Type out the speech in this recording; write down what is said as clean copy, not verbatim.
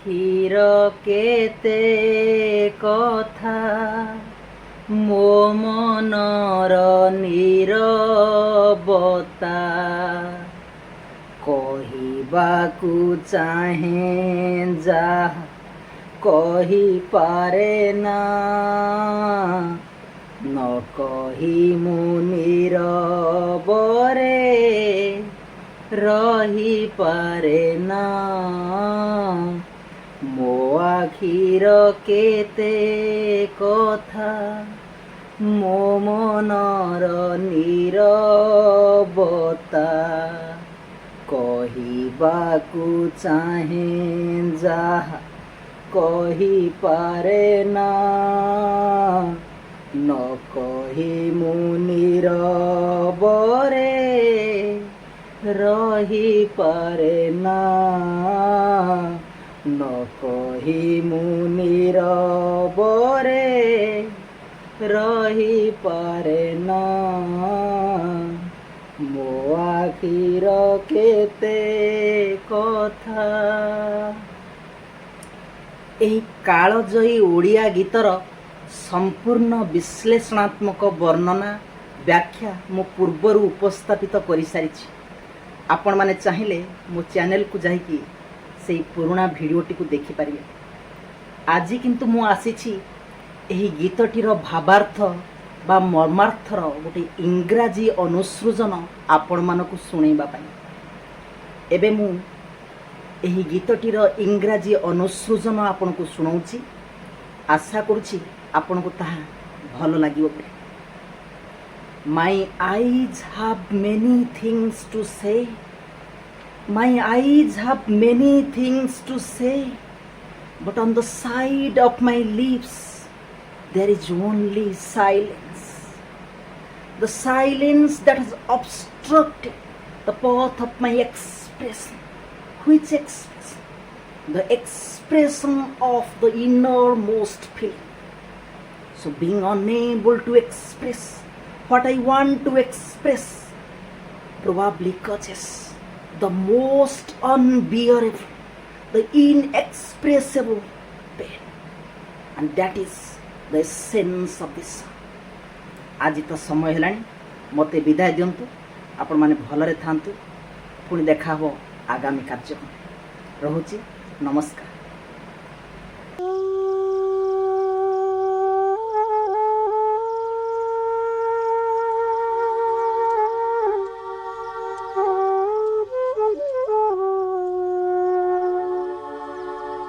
আখির কেতে কথা ମୋ ମନର ନୀରବତା କହିବାକୁ ଚାହେଁ ଯାହା କହିପାରେ ନା ନ କହି ମୁଁ ନୀରବରେ ରହିପାରେ ନା ମୋ ଆଖିର କେତେ କଥା ମୋ ମନର ନୀରବତା କହିବାକୁ ଚାହେଁ ଯାହା କହିପାରେ ନା ନ କହି ମୁଁ ନୀରବରେ ରହିପାରେ ନା ନ କହି ମୁଁ ନୀରବରେ ରହିପାରେ ନା ମୋ ଆଖିର କେତେ କଥା। ଏହି କାଳଜୟୀ ଓଡ଼ିଆ ଗୀତର ସମ୍ପୂର୍ଣ୍ଣ ବିଶ୍ଳେଷଣାତ୍ମକ ବର୍ଣ୍ଣନା ବ୍ୟାଖ୍ୟା ମୁଁ ପୂର୍ବରୁ ଉପସ୍ଥାପିତ କରିସାରିଛି। ଆପଣମାନେ ଚାହିଁଲେ ମୋ ଚ୍ୟାନେଲକୁ ଯାଇକି ସେଇ ପୁରୁଣା ଭିଡ଼ିଓଟିକୁ ଦେଖିପାରିବେ। ଆଜି କିନ୍ତୁ ମୁଁ ଆସିଛି ଏହି ଗୀତଟିର ଭାବାର୍ଥ ବା ମର୍ମାର୍ଥର ଗୋଟେ ଇଂରାଜୀ ଅନୁସୃଜନ ଆପଣମାନଙ୍କୁ ଶୁଣାଇବା ପାଇଁ। ଏବେ ମୁଁ ଏହି ଗୀତଟିର ଇଂରାଜୀ ଅନୁସୃଜନ ଆପଣଙ୍କୁ ଶୁଣାଉଛି। ଆଶା କରୁଛି ଆପଣଙ୍କୁ ତାହା ଭଲ ଲାଗିବ ବୋଲି। My eyes have many things to say. My eyes have many things to say. But on the side of my lips there is only silence. The silence that has obstructed the path of my expression. Which expression? The expression of the innermost feeling. So being unable to express what I want to express probably causes the most unbearable, the inexpressible pain. And that is the essence of this song. आज तो समय हेलानी मते विदाय दियंतु। आपण माने भलरे थांतु। पुणी देखा हो आगामी कार्यक्रम। रहुची नमस्कार।